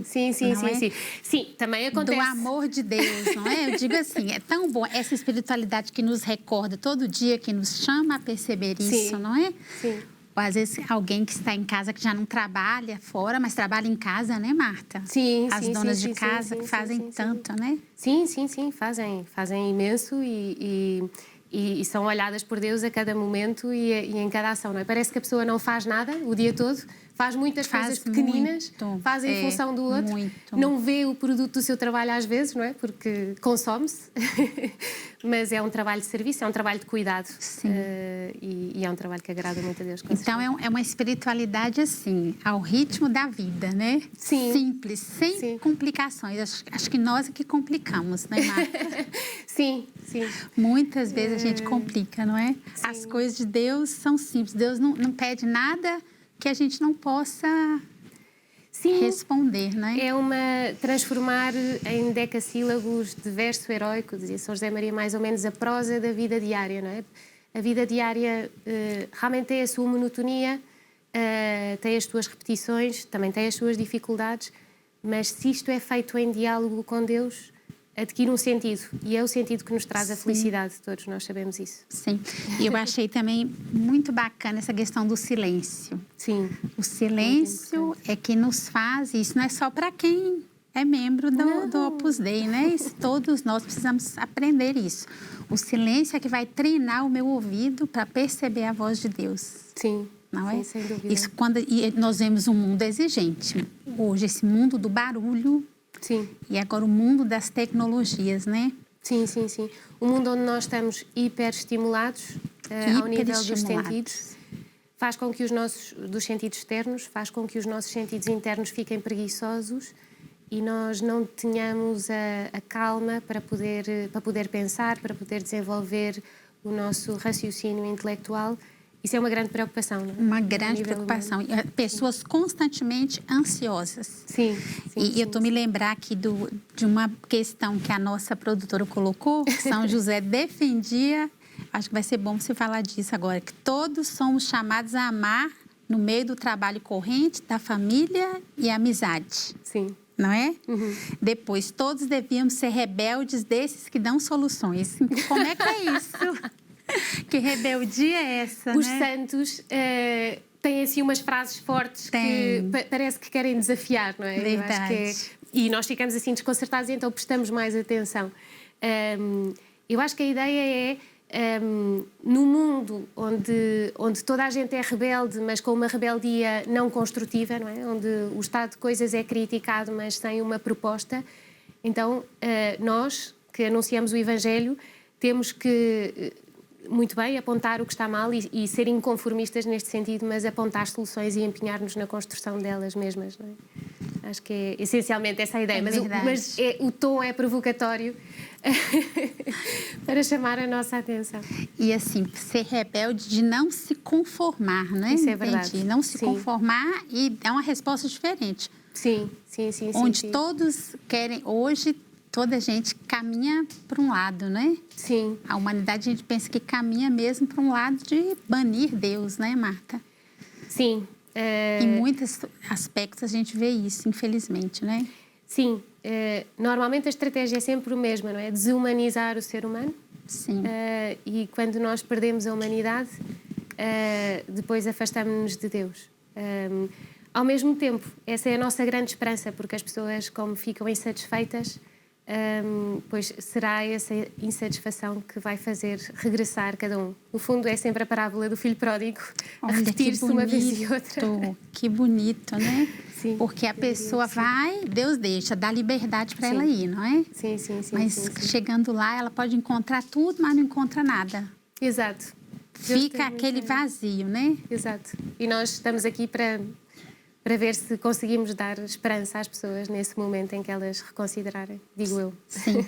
Sim, também acontece. Do amor de Deus, não é? Eu digo assim, é tão bom essa espiritualidade que nos recorda todo dia, que nos chama a perceber isso, não é? Sim. Ou às vezes alguém que está em casa, que já não trabalha fora, mas trabalha em casa, né, Marta? As donas de casa que fazem tanto, né? Sim, fazem imenso e são olhadas por Deus a cada momento e em cada ação, não é? Parece que a pessoa não faz nada o dia todo, faz muitas coisas pequeninas, faz em função do outro, não vê o produto do seu trabalho às vezes, não é? Porque consome-se, mas é um trabalho de serviço, é um trabalho de cuidado e é um trabalho que agrada muito a Deus. Então é uma espiritualidade assim, ao ritmo da vida, né? Simples, sem complicações. Acho que nós é que complicamos, né, Marta? Sim. Muitas vezes a gente complica, não é? As coisas de Deus são simples. Deus não pede nada que a gente não possa responder, não é? Transformar em decassílabos de verso heróico, dizia São José Maria, mais ou menos a prosa da vida diária, não é? A vida diária realmente tem a sua monotonia, tem as suas repetições, também tem as suas dificuldades, mas se isto é feito em diálogo com Deus, adquire um sentido, e é o sentido que nos traz a felicidade, todos nós sabemos isso. Sim, e eu achei também muito bacana essa questão do silêncio. Sim. O silêncio é que nos faz, isso não é só para quem é membro do Opus Dei, né? Isso, todos nós precisamos aprender isso. O silêncio é que vai treinar o meu ouvido para perceber a voz de Deus. Sim. Não é? Sem dúvida. Isso e nós vemos um mundo exigente. Hoje, esse mundo do barulho. Sim. E agora o mundo das tecnologias, né? Sim. O mundo onde nós estamos hiperestimulados ao nível dos sentidos faz com que dos sentidos externos, faz com que os nossos sentidos internos fiquem preguiçosos e nós não tenhamos a calma para poder pensar, para poder desenvolver o nosso raciocínio intelectual. Isso é uma grande preocupação, não é? Uma grande preocupação. Pessoas constantemente ansiosas. E eu estou me lembrar aqui de uma questão que a nossa produtora colocou, que São José defendia, acho que vai ser bom você falar disso agora, que todos somos chamados a amar no meio do trabalho corrente, da família e amizade. Sim. Não é? Depois, todos devíamos ser rebeldes desses que dão soluções. Como é que é isso? Que rebeldia é essa, Os né? santos têm assim umas frases fortes que parece que querem desafiar, não é? Verdade. Eu acho e nós ficamos assim desconcertados e então prestamos mais atenção. Eu acho que a ideia é, no mundo onde toda a gente é rebelde, mas com uma rebeldia não construtiva, não é? Onde o estado de coisas é criticado, mas sem uma proposta, então nós que anunciamos o Evangelho temos que muito bem apontar o que está mal e ser inconformistas neste sentido, mas apontar soluções e empenhar-nos na construção delas mesmas, não é? Acho que é essencialmente essa a ideia, mas o tom é provocatório para chamar a nossa atenção. E assim, ser rebelde de não se conformar, não é? Isso é verdade. Não se conformar e é uma resposta diferente. Sim. Onde todos querem, hoje toda a gente caminha para um lado, né? Sim. A humanidade, a gente pensa que caminha mesmo para um lado de banir Deus, né, Marta? Sim. Em muitos aspectos a gente vê isso, infelizmente, né? Sim. Normalmente a estratégia é sempre a mesma, não é? Desumanizar o ser humano. Sim. E quando nós perdemos a humanidade, depois afastamos-nos de Deus. Ao mesmo tempo, essa é a nossa grande esperança, porque as pessoas, como ficam insatisfeitas, pois será essa insatisfação que vai fazer regressar cada um. No fundo, é sempre a parábola do filho pródigo, a repetir-se uma vez e outra. Que bonito, né? Sim, porque a pessoa vai, Deus deixa, dá liberdade para ela ir, não é? Sim. Mas chegando lá, ela pode encontrar tudo, mas não encontra nada. Exato. Fica aquele vazio, né? Exato. E nós estamos aqui para para ver se conseguimos dar esperança às pessoas nesse momento em que elas reconsiderarem, digo eu. Sim.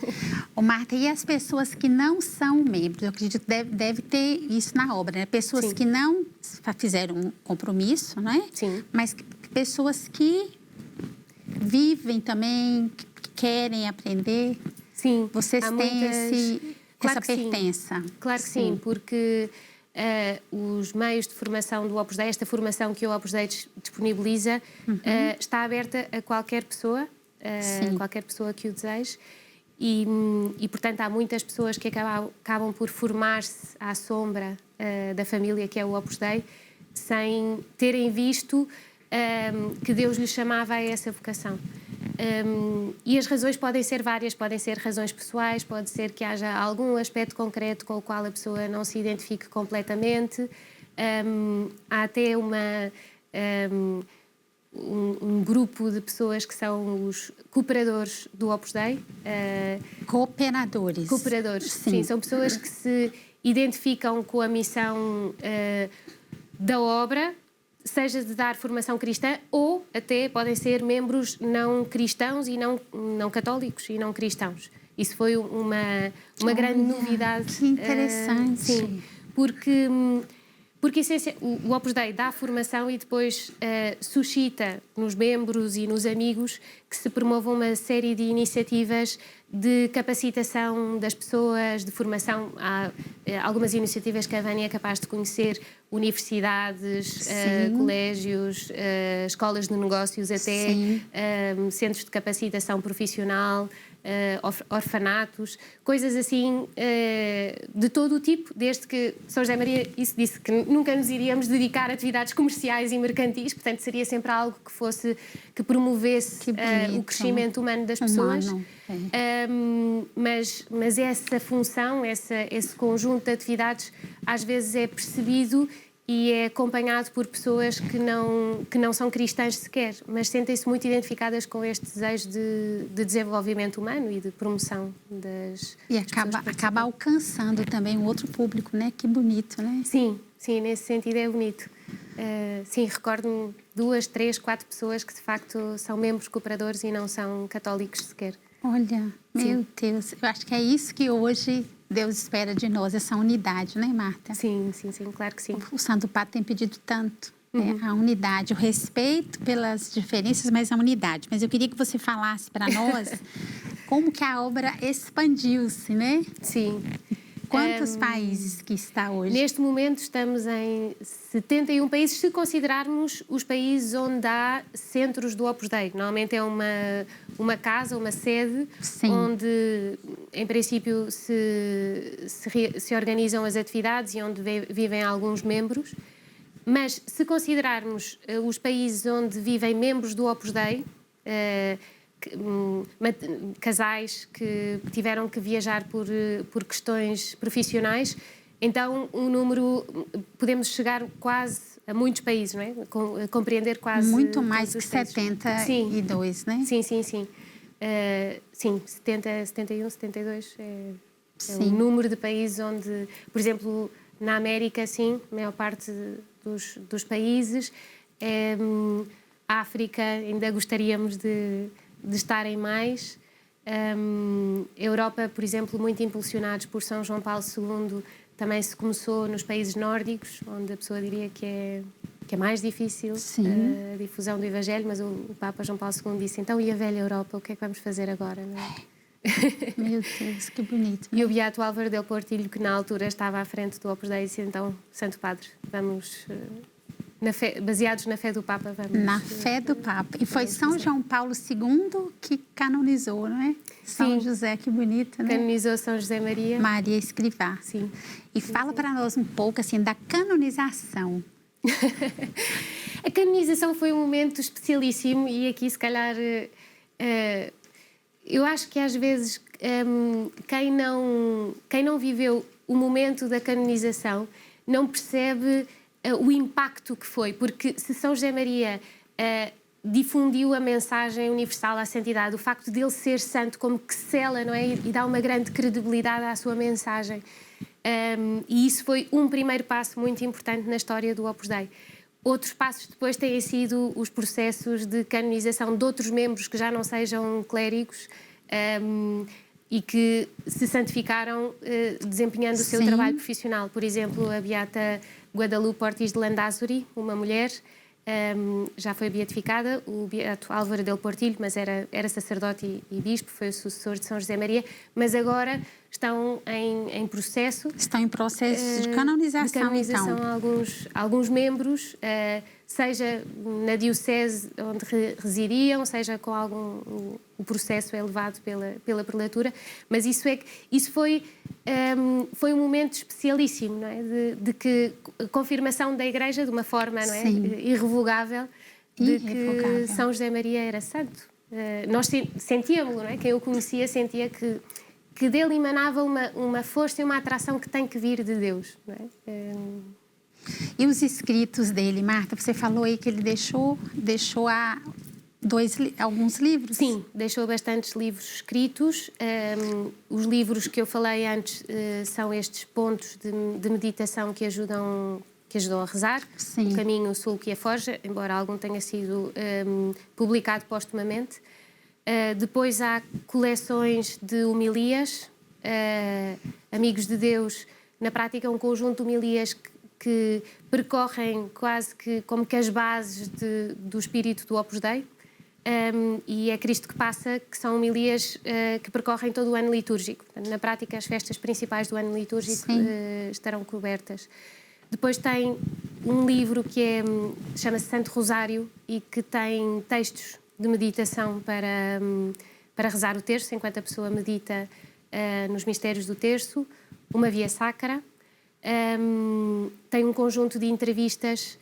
Marta, e as pessoas que não são membros? Eu acredito que deve ter isso na obra, né? Pessoas Sim. que não fizeram um compromisso, não é? Sim. Mas pessoas que vivem também, que querem aprender. Sim. Vocês têm Claro essa que sim. pertença. Claro que sim, porque os meios de formação do Opus Dei, esta formação que o Opus Dei disponibiliza, está aberta a qualquer pessoa, que o deseje, e portanto há muitas pessoas que acabam por formar-se à sombra da família que é o Opus Dei, sem terem visto que Deus lhes chamava a essa vocação. E as razões podem ser várias, podem ser razões pessoais, pode ser que haja algum aspecto concreto com o qual a pessoa não se identifique completamente. Há até um grupo de pessoas que são os cooperadores do Opus Dei. Cooperadores. Cooperadores, sim. São pessoas que se identificam com a missão da obra, seja de dar formação cristã ou até podem ser membros não cristãos e não católicos e não cristãos. Isso foi uma grande novidade. Que interessante. Sim, porque o Opus Dei dá formação e depois suscita nos membros e nos amigos que se promovam uma série de iniciativas de capacitação das pessoas, de formação. Há algumas iniciativas que a Vânia é capaz de conhecer, universidades, colégios, escolas de negócios, até centros de capacitação profissional, orfanatos, coisas assim de todo o tipo, desde que São José Maria disse que nunca nos iríamos dedicar a atividades comerciais e mercantis, portanto seria sempre algo que promovesse o crescimento humano das pessoas. Mas essa função, esse conjunto de atividades às vezes é percebido e é acompanhado por pessoas que não são cristãs sequer, mas sentem-se muito identificadas com este desejo de desenvolvimento humano e de promoção das E acaba alcançando também um outro público, né? Que bonito, né? Sim, nesse sentido é bonito. Sim, recordo-me 2, 3, 4 pessoas que de facto são membros cooperadores e não são católicos sequer. Olha, meu Deus, eu acho que é isso que hoje Deus espera de nós, essa unidade, né, Marta? Sim, claro que sim. O Santo Padre tem pedido tanto, a unidade, o respeito pelas diferenças, mas a unidade. Mas eu queria que você falasse para nós como que a obra expandiu-se, né? Sim. Quantos países que está hoje? Neste momento estamos em 71 países, se considerarmos os países onde há centros do Opus Dei. Normalmente é uma casa, uma sede, onde em princípio se organizam as atividades e onde vivem alguns membros. Mas se considerarmos os países onde vivem membros do Opus Dei, casais que tiveram que viajar por questões profissionais, então um número, podemos chegar quase a muitos países, não é? Compreender quase... Muito mais que 72, né? Sim. 70, 71, 72 é o número de países onde, por exemplo, na América, sim, a maior parte dos países. A África ainda gostaríamos de estarem mais. Europa, por exemplo, muito impulsionados por São João Paulo II, também se começou nos países nórdicos, onde a pessoa diria que é mais difícil a difusão do Evangelho, mas o Papa João Paulo II disse, então, e a velha Europa, o que é que vamos fazer agora? Não é? Meu Deus, que bonito. E o Beato Álvaro del Portillo, que na altura estava à frente do Opus Dei, disse, então, Santo Padre, vamos... baseados na fé do Papa, vamos... Na fé do Papa. E foi São João Paulo II que canonizou, não é? São José, que bonito, né? Canonizou São José Maria. Maria Escrivá. Sim. E fala para nós um pouco, assim, da canonização. A canonização foi um momento especialíssimo e aqui, se calhar, eu acho que às vezes quem não viveu o momento da canonização não percebe o impacto que foi, porque se São José Maria difundiu a mensagem universal à santidade, o facto de ele ser santo como que sela, não é? E dá uma grande credibilidade à sua mensagem. E isso foi um primeiro passo muito importante na história do Opus Dei. Outros passos depois têm sido os processos de canonização de outros membros que já não sejam clérigos e que se santificaram desempenhando o seu trabalho profissional. Por exemplo, a beata Guadalupe Ortiz de Landázuri, uma mulher, já foi beatificada, o beato Álvaro del Portillo, mas era sacerdote e bispo, foi o sucessor de São José Maria, mas agora estão em processo. Estão em processo de canonização, então. Alguns membros, seja na diocese onde residiam, seja com o processo é levado pela prelatura, mas isso foi um momento especialíssimo, não é? De que a confirmação da Igreja de uma forma, não é? Irrevogável, de que São José Maria era santo. Nós sentíamos, não é? Quem o conhecia sentia que dele emanava uma força e uma atração que tem que vir de Deus, não é? E os escritos dele, Marta, você falou aí que ele deixou alguns livros? Sim, deixou bastantes livros escritos. Os livros que eu falei antes são estes pontos de meditação que ajudam a rezar. Sim. O Caminho, o Sulco e a Forja, embora algum tenha sido publicado postumamente. Depois há coleções de homilias, Amigos de Deus, na prática é um conjunto de homilias que percorrem quase que como que as bases do espírito do Opus Dei, e é Cristo que Passa, que são homilias que percorrem todo o ano litúrgico. Na prática, as festas principais do ano litúrgico estarão cobertas. Depois tem um livro que chama-se Santo Rosário e que tem textos de meditação para rezar o terço, enquanto a pessoa medita nos mistérios do terço, uma Via Sacra. Tem um conjunto de entrevistas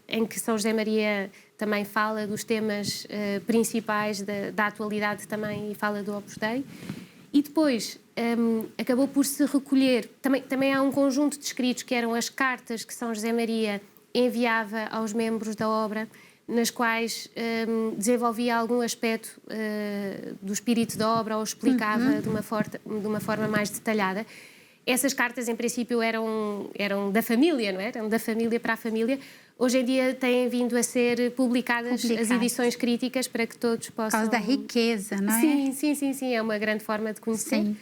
em que São José Maria também fala dos temas principais da atualidade também e fala do Opus Dei. E depois acabou por se recolher, também há um conjunto de escritos que eram as cartas que São José Maria enviava aos membros da obra, nas quais desenvolvia algum aspecto do espírito da obra ou explicava de uma forma mais detalhada. Essas cartas, em princípio, eram da família, não é? Eram da família para a família. Hoje em dia têm vindo a ser publicadas as edições críticas para que todos possam... Por causa da riqueza, não é? Sim. É uma grande forma de conhecer. Sim.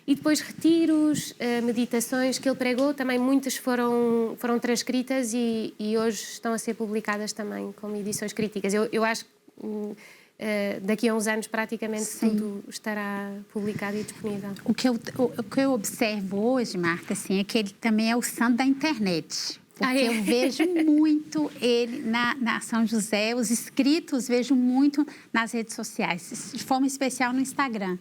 E depois retiros, meditações que ele pregou, também muitas foram transcritas e hoje estão a ser publicadas também como edições críticas. Eu acho que daqui a uns anos praticamente tudo estará publicado e disponível. O que eu observo hoje, Marta, assim, é que ele também é o santo da internet. Porque eu vejo muito ele na São José, os escritos vejo muito nas redes sociais, de forma especial no Instagram.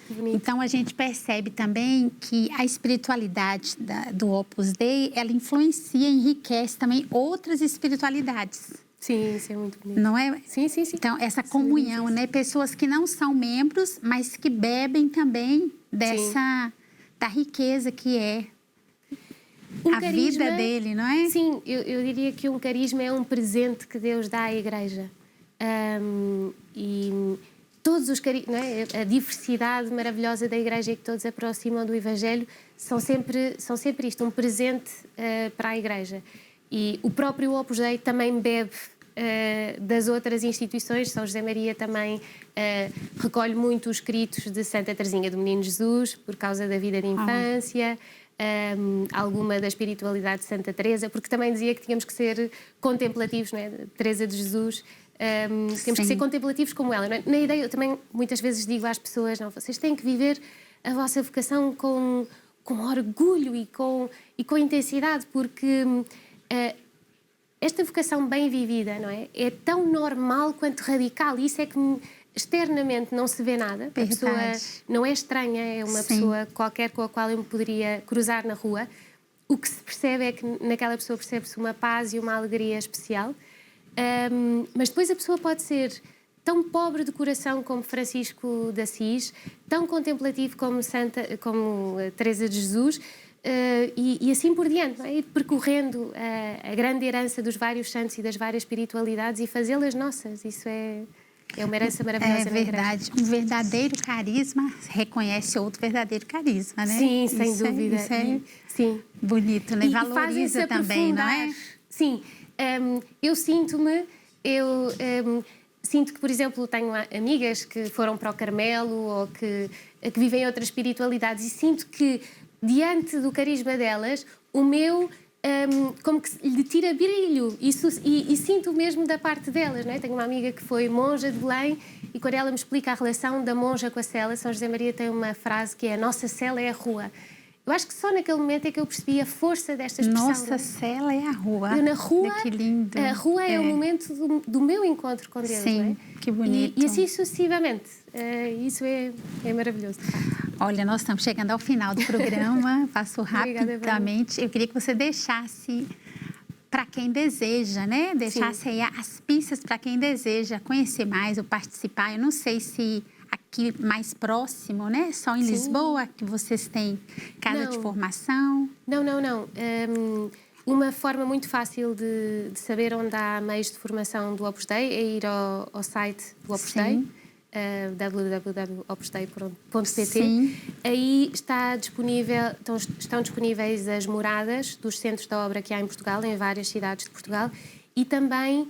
Que bonito. Então, a gente percebe também que a espiritualidade do Opus Dei, ela influencia, enriquece também outras espiritualidades. Sim, isso é muito bonito. Não é? Sim. Então, essa comunhão, né? Pessoas que não são membros, mas que bebem também da riqueza que é a carisma, vida dele, não é? Sim, eu diria que um carisma é um presente que Deus dá à Igreja. E todos os carismas, não é? A diversidade maravilhosa da Igreja e que todos aproximam do Evangelho são sempre isto, um presente para a Igreja. E o próprio Opus Dei também bebe das outras instituições. São José Maria também recolhe muito os escritos de Santa Teresinha do Menino Jesus, por causa da vida de infância, alguma da espiritualidade de Santa Teresa, porque também dizia que tínhamos que ser contemplativos, não é? Teresa de Jesus. Temos que ser contemplativos como ela, não é? Na ideia, eu também muitas vezes digo às pessoas, não, vocês têm que viver a vossa vocação com orgulho e com intensidade, porque esta vocação bem vivida, não é? É tão normal quanto radical, e isso é que externamente não se vê nada. A pessoa não é estranha, é uma pessoa qualquer com a qual eu me poderia cruzar na rua. O que se percebe é que naquela pessoa percebe-se uma paz e uma alegria especial. Mas depois a pessoa pode ser tão pobre de coração como Francisco de Assis, tão contemplativo como Teresa de Jesus, e assim por diante, não é? Ir percorrendo a grande herança dos vários santos e das várias espiritualidades e fazê-las nossas. Isso é uma herança maravilhosa. É verdade. Um verdadeiro carisma reconhece outro verdadeiro carisma, né? Sim, sem dúvida. Sim. Bonito, né? Valoriza também, não é? Sim. eu sinto que, por exemplo, tenho amigas que foram para o Carmelo ou que vivem outras espiritualidades e sinto que, diante do carisma delas, o meu como que lhe tira brilho e sinto mesmo da parte delas, não é? Tenho uma amiga que foi monja de Belém e quando ela me explica a relação da monja com a cela, São José Maria tem uma frase que é: a nossa cela é a rua. Eu acho que só naquele momento é que eu percebi a força desta expressão. Nossa cela é a rua. Na rua, que lindo. A rua é o momento do meu encontro com Deus. Sim, não é? Que bonito. E assim sucessivamente. Isso é maravilhoso. Olha, nós estamos chegando ao final do programa. Passou rapidamente. Eu queria que você deixasse para quem deseja, né? Deixasse aí as pistas para quem deseja conhecer mais ou participar. Eu não sei se aqui mais próximo, né? Só em Lisboa que vocês têm casa de formação? Não. Uma forma muito fácil de saber onde há meios de formação do Opus Dei é ir ao site do Opus Dei, www.opusdei.pt. Aí estão disponíveis as moradas dos centros da obra que há em Portugal, em várias cidades de Portugal, e também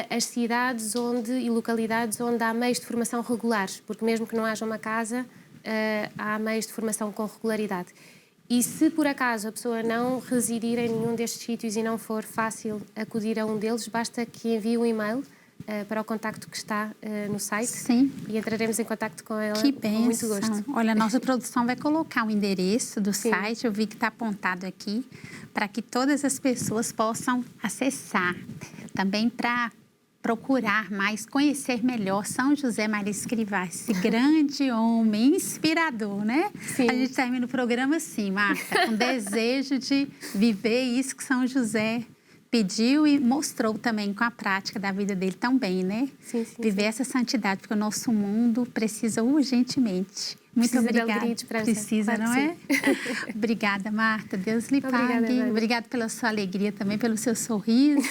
as cidades e localidades onde há meios de formação regulares, porque mesmo que não haja uma casa, há meios de formação com regularidade. E se por acaso a pessoa não residir em nenhum destes sítios e não for fácil acudir a um deles, basta que envie um e-mail para o contacto que está no site. Sim. E entraremos em contacto com ela com muito gosto. Olha, a nossa produção vai colocar o endereço do site, eu vi que está apontado aqui, para que todas as pessoas possam acessar. Também para procurar mais, conhecer melhor São José Maria Escrivá, esse grande homem inspirador, né? Sim. A gente termina o programa assim, Marta, com desejo de viver isso que São José pediu e mostrou também com a prática da vida dele também, né? Sim. Viver essa santidade, porque o nosso mundo precisa urgentemente. Muito obrigada. Precisa, não é? Obrigada, Marta. Deus lhe pague. Obrigada pela sua alegria também, pelo seu sorriso.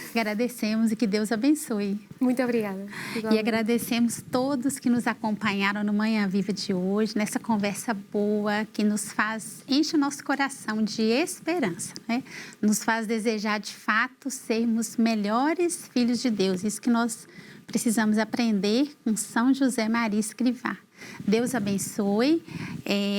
Agradecemos e que Deus abençoe. Muito obrigada. E agradecemos todos que nos acompanharam no Manhã Viva de hoje, nessa conversa boa que enche o nosso coração de esperança, né? Nos faz desejar, de fato, sermos melhores filhos de Deus. Isso que nós precisamos aprender com São José Maria Escrivá. Deus abençoe,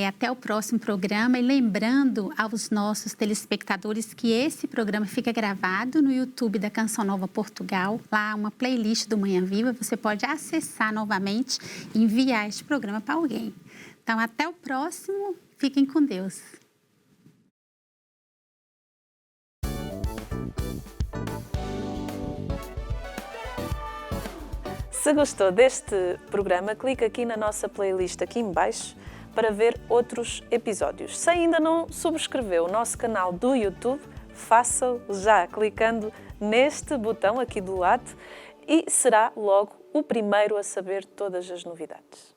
até o próximo programa. E lembrando aos nossos telespectadores que esse programa fica gravado no YouTube da Canção Nova Portugal, lá uma playlist do Manhã Viva, você pode acessar novamente e enviar este programa para alguém. Então, até o próximo, fiquem com Deus. Se gostou deste programa, clica aqui na nossa playlist aqui em baixo para ver outros episódios. Se ainda não subscreveu o nosso canal do YouTube, faça-o já clicando neste botão aqui do lado e será logo o primeiro a saber todas as novidades.